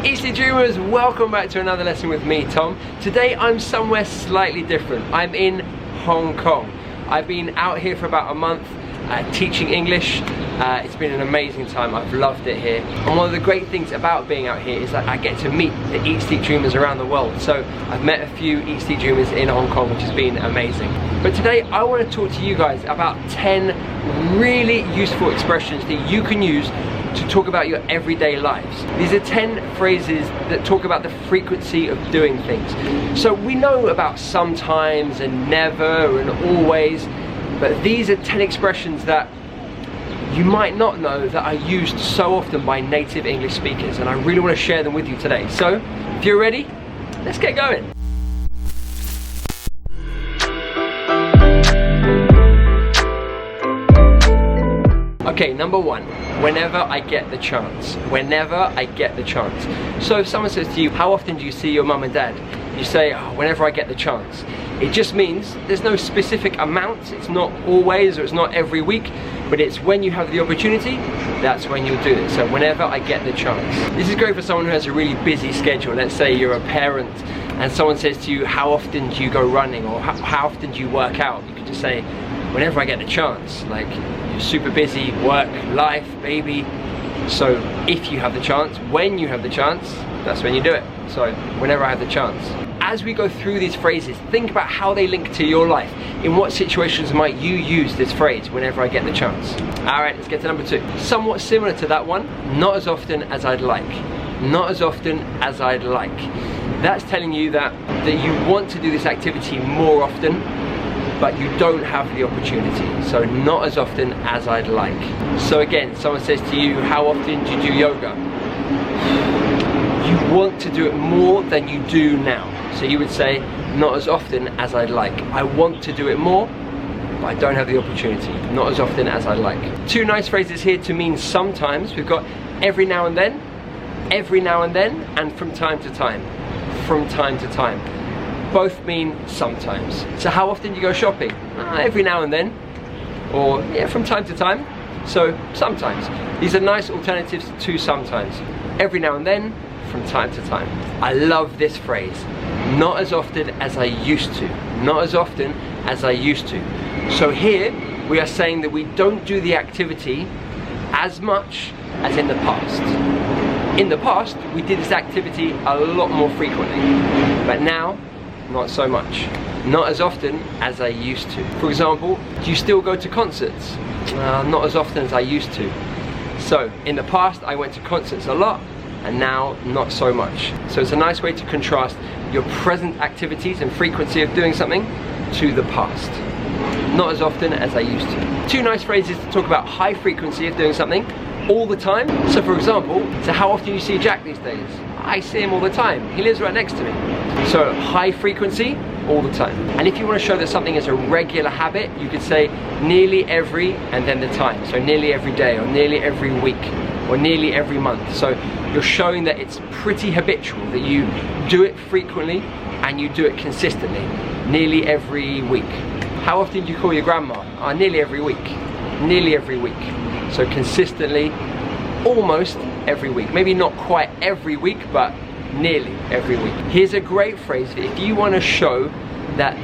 Easty Dreamers, welcome back to another lesson with me, Tom. Today I'm somewhere slightly different. I'm in Hong Kong. I've been out here for about a month teaching English. It's been an amazing time. I've loved it here. And one of the great things about being out here is that I get to meet the Easty Dreamers around the world. So I've met a few Easty Dreamers in Hong Kong, which has been amazing. But today I want to talk to you guys about 10 really useful expressions that you can use to talk about your everyday lives. These are 10 phrases that talk about the frequency of doing things. So we know about sometimes and never and always, but these are 10 expressions that you might not know that are used so often by native English speakers, and I really want to share them with you today. So if you're ready, let's get going. Okay, number one, whenever I get the chance. Whenever I get the chance. So if someone says to you, how often do you see your mum and dad? You say, oh, whenever I get the chance. It just means there's no specific amount. It's not always, or it's not every week, but it's when you have the opportunity, that's when you'll do it. So whenever I get the chance. This is great for someone who has a really busy schedule. Let's say you're a parent and someone says to you, how often do you go running, or how often do you work out? You can just say, whenever I get the chance. Like, you're super busy, work, life, baby. So if you have the chance, when you have the chance, that's when you do it. So whenever I have the chance. As we go through these phrases, think about how they link to your life. In what situations might you use this phrase, whenever I get the chance? Alright, let's get to number two. Somewhat similar to that one, not as often as I'd like. Not as often as I'd like. That's telling you that you want to do this activity more often, but you don't have the opportunity. So not as often as I'd like. So again, someone says to you, how often do you do yoga? You want to do it more than you do now. So you would say, not as often as I'd like. I want to do it more, but I don't have the opportunity. Not as often as I'd like. Two nice phrases here to mean sometimes. We've got every now and then, and from time to time. From time to time. Both mean sometimes. So how often do you go shopping? Every now and then, or yeah, from time to time. So sometimes. These are nice alternatives to sometimes. Every now and then, from time to time. I love this phrase. Not as often as I used to. Not as often as I used to. So here we are saying that we don't do the activity as much as in the past. In the past, we did this activity a lot more frequently, but now, not so much. Not as often as I used to. For example, do you still go to concerts? Not as often as I used to. So, in the past I went to concerts a lot, and now not so much. So it's a nice way to contrast your present activities and frequency of doing something to the past. Not as often as I used to. Two nice phrases to talk about high frequency of doing something all the time. So for example, so how often do you see Jack these days? I see him all the time. He lives right next to me. So high frequency, all the time. And if you want to show that something is a regular habit, you could say nearly every and then the time. So nearly every day, or nearly every week, or nearly every month. So you're showing that it's pretty habitual, that you do it frequently and you do it consistently. Nearly every week. How often do you call your grandma? Nearly every week. Nearly every week. So consistently, almost every week. Maybe not quite every week, but nearly every week. Here's a great phrase if you want to show that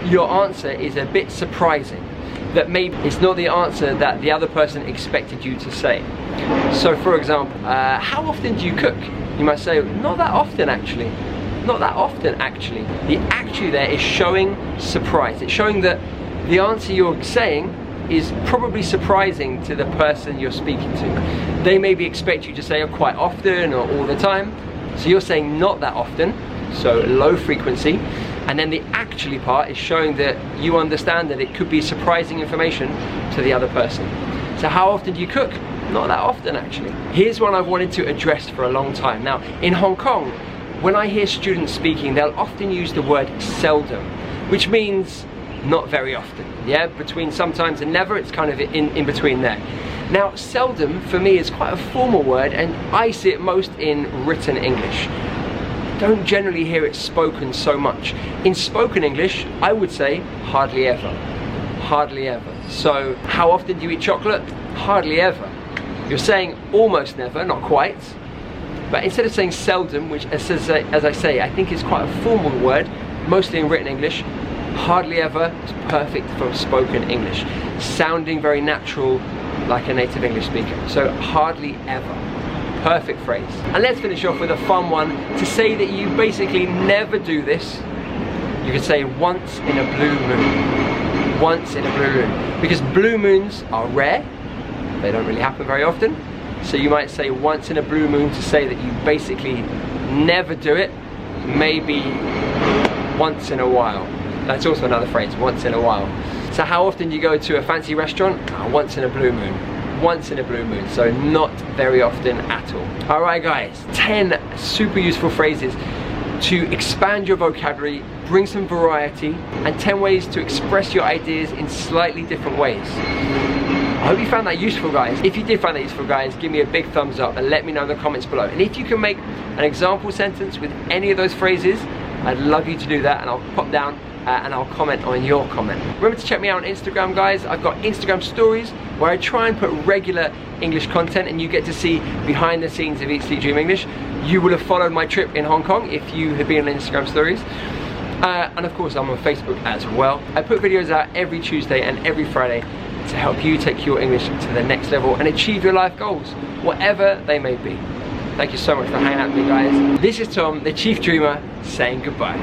your answer is a bit surprising, that maybe it's not the answer that the other person expected you to say. So for example, how often do you cook? You might say, not that often actually. Not that often actually. The actually there is showing surprise. It's showing that the answer you're saying is probably surprising to the person you're speaking to. They maybe expect you to say quite often or all the time. So you're saying not that often, so low frequency. And then the actually part is showing that you understand that it could be surprising information to the other person. So how often do you cook? Not that often actually. Here's one I've wanted to address for a long time. Now in Hong Kong, when I hear students speaking, they'll often use the word seldom, which means not very often. Yeah, between sometimes and never, it's kind of in between there. Now seldom for me is quite a formal word, and I see it most in written English. Don't generally hear it spoken so much. In spoken English, I would say hardly ever. Hardly ever. So how often do you eat chocolate? Hardly ever. You're saying almost never, not quite, But instead of saying seldom, which as I say, I think is quite a formal word, mostly in written English, hardly ever is perfect for spoken English. Sounding very natural, like a native English speaker. So hardly ever. Perfect phrase. And let's finish off with a fun one to say that you basically never do this. You could say once in a blue moon. Once in a blue moon. Because blue moons are rare. They don't really happen very often. So you might say once in a blue moon to say that you basically never do it. Maybe once in a while. That's also another phrase, once in a while. So how often do you go to a fancy restaurant? Once in a blue moon. Once in a blue moon, so not very often at all. Alright guys, 10 super useful phrases to expand your vocabulary, bring some variety, and 10 ways to express your ideas in slightly different ways. I hope you found that useful, guys. If you did find that useful, guys, give me a big thumbs up and let me know in the comments below. And if you can make an example sentence with any of those phrases, I'd love you to do that, and I'll pop down and I'll comment on your comment. Remember to check me out on Instagram, guys. I've got Instagram stories where I try and put regular English content, and you get to see behind the scenes of Eat Sleep Dream English. You will have followed my trip in Hong Kong if you have been on Instagram stories. And of course I'm on Facebook as well. I put videos out every Tuesday and every Friday to help you take your English to the next level and achieve your life goals, whatever they may be. Thank you so much for hanging out with me, guys. This is Tom, the Chief Dreamer, saying goodbye.